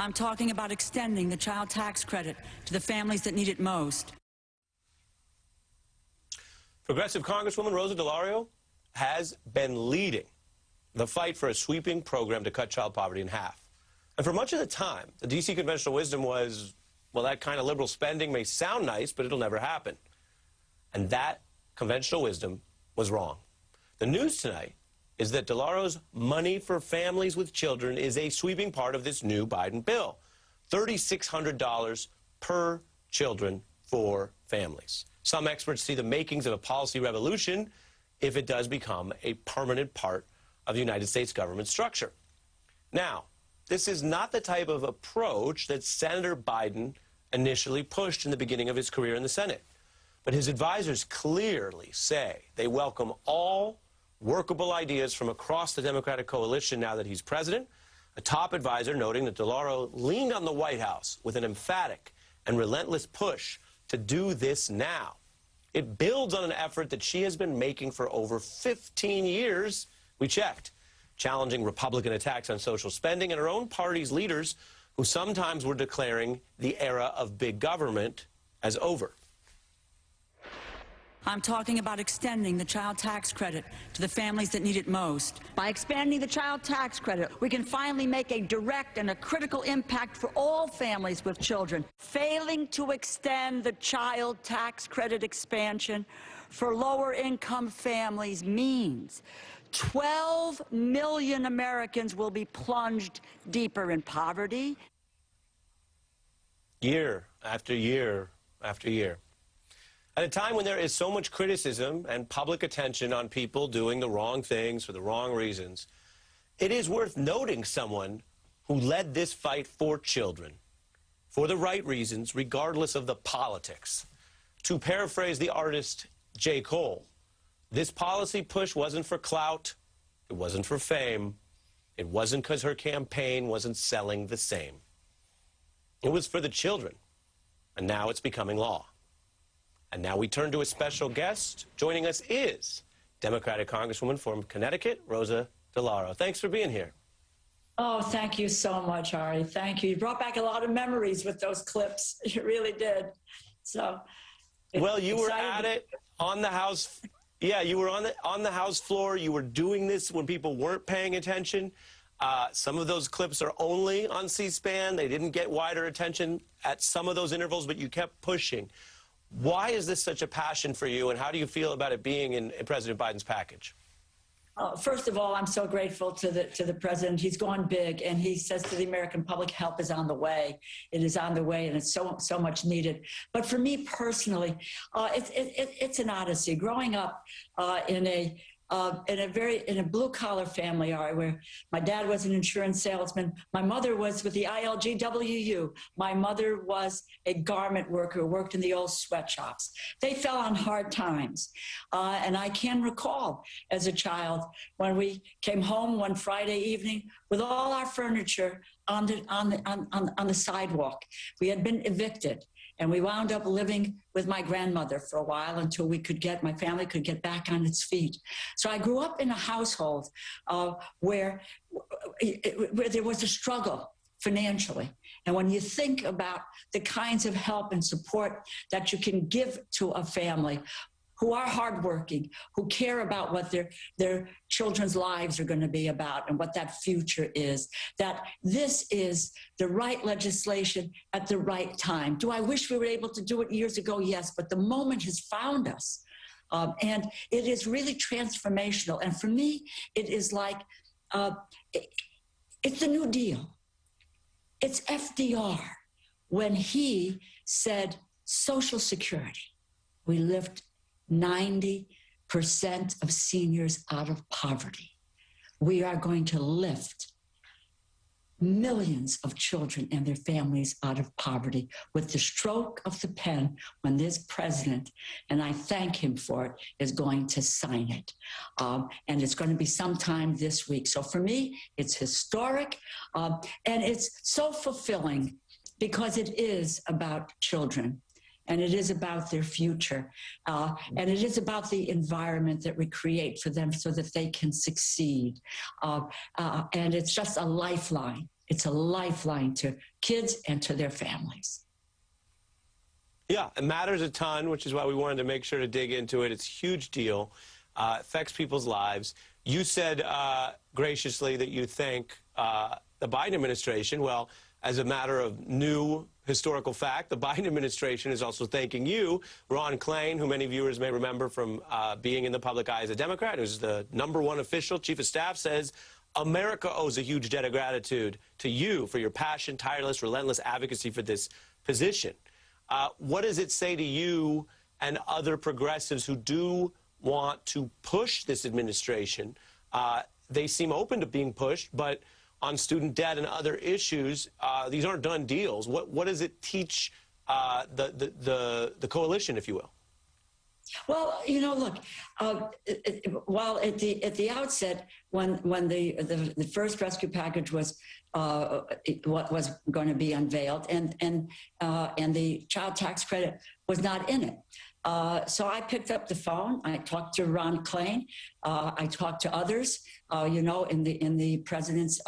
I'm talking about extending the child tax credit to the families that need it most. Progressive Congresswoman Rosa DeLauro has been leading the fight for a sweeping program to cut child poverty in half. And for much of the time, the D.C. conventional wisdom was, well, that kind of liberal spending may sound nice, but it'll never happen. And that conventional wisdom was wrong. The news tonight is that DeLauro's money for families with children is a sweeping part of this new Biden bill. $3,600 per children for families. Some experts see the makings of a policy revolution if it does become a permanent part of the United States government structure. Now, this is not the type of approach that Senator Biden initially pushed in the beginning of his career in the Senate. But his advisors clearly say they welcome all workable ideas from across the Democratic coalition now that he's president. A top advisor noting that DeLauro leaned on the White House with an emphatic and relentless push to do this now. It builds on an effort that she has been making for over 15 years. We checked, challenging Republican attacks on social spending and her own party's leaders who sometimes were declaring the era of big government as over. I'm talking about extending the child tax credit to the families that need it most. By expanding the child tax credit, we can finally make a direct and a critical impact for all families with children. Failing to extend the child tax credit expansion for lower-income families means 12 million Americans will be plunged deeper in poverty. Year after year after year. At a time when there is so much criticism and public attention on people doing the wrong things for the wrong reasons, it is worth noting someone who led this fight for children, for the right reasons, regardless of the politics. To paraphrase the artist J. Cole, this policy push wasn't for clout, it wasn't for fame, it wasn't because her campaign wasn't selling the same. It was for the children, and now it's becoming law. And now we turn to a special guest. Joining us is Democratic Congresswoman from Connecticut, Rosa DeLauro. Thanks for being here. Oh, thank you so much, Ari. Thank you. You brought back a lot of memories with those clips. You really did. So, well, you were at it on the House. Yeah, you were on the House floor. You were doing this when people weren't paying attention. Some of those clips are only on C-SPAN. They didn't get wider attention at some of those intervals, but you kept pushing. Why is this such a passion for you, and how do you feel about it being in President Biden's package? First of all, I'm so grateful to the president. He's gone big, and he says to the American public, help is on the way. It is on the way, and it's so much needed. But for me personally, it's an odyssey. Growing up in a blue-collar family, where my dad was an insurance salesman. My mother was with the ILGWU. My mother was a garment worker, worked in the old sweatshops. They fell on hard times. And I can recall as a child when we came home one Friday evening with all our furniture on the sidewalk. We had been evicted. And we wound up living with my grandmother for a while until my family could get back on its feet. So I grew up in a household where there was a struggle financially. And when you think about the kinds of help and support that you can give to a family who are hardworking, who care about what their children's lives are going to be about and what that future is, that this is the right legislation at the right time. Do I wish we were able to do it years ago? Yes, but the moment has found us. And it is really transformational. And for me, it is like, it's the New Deal. It's FDR when he said Social Security. We lift 90% of seniors out of poverty. We are going to lift millions of children and their families out of poverty with the stroke of the pen when this president, and I thank him for it, is going to sign it. And it's going to be sometime this week. So for me, it's historic, and it's so fulfilling because it is about children. And it is about their future. And it is about the environment that we create for them so that they can succeed. And it's just a lifeline. It's a lifeline to kids and to their families. Yeah, it matters a ton, which is why we wanted to make sure to dig into it. It's a huge deal. Affects people's lives. You said graciously that you thank the Biden administration. Well, as a matter of new historical fact, the Biden administration is also thanking you, Ron Klain, who many viewers may remember from being in the public eye as a Democrat, who's the #1 official, chief of staff, says America owes a huge debt of gratitude to you for your passion, tireless, relentless advocacy for this position. What does it say to you and other progressives who do want to push this administration? They seem open to being pushed, but on student debt and other issues, these aren't done deals. What does it teach the coalition, if you will? Well, you know, look, while at the outset, when the first rescue package was going to be unveiled, and the child tax credit was not in it. So I picked up the phone. I talked to Ron Klain. I talked to others, you know, in the president's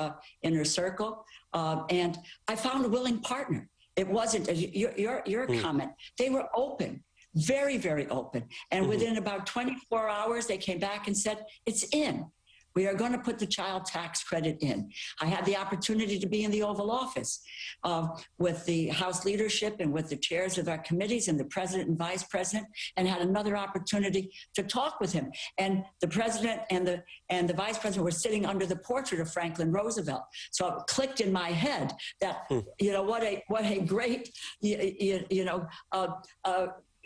inner circle, and I found a willing partner. It wasn't your comment. They were open. Very, very open. And within about 24 hours, they came back and said, it's in. We are going to put the child tax credit in. I had the opportunity to be in the Oval Office with the House leadership and with the chairs of our committees and the president and vice president, and had another opportunity to talk with him. And the president and the vice president were sitting under the portrait of Franklin Roosevelt. So it clicked in my head that, you know, what a great,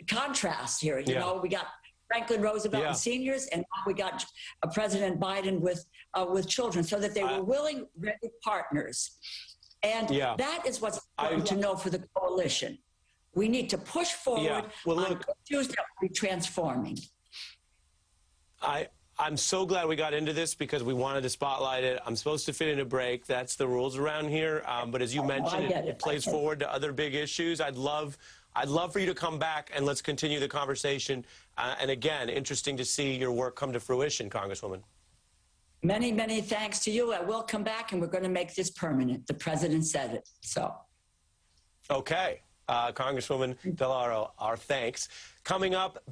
contrast here. You know, we got Franklin Roosevelt and seniors, and now we got President Biden with children, so that they were willing, ready partners. And that is what's important to know for the coalition. We need to push forward on issues that will be transforming. I'm so glad we got into this because we wanted to spotlight it. I'm supposed to fit in a break. That's the rules around here. But as you mentioned, it plays forward to other big issues. I'd love for you to come back and let's continue the conversation. And again, interesting to see your work come to fruition, Congresswoman. Many, many thanks to you. I will come back, and we're going to make this permanent. The president said it. So. Okay. Congresswoman DeLauro, our thanks. Coming up,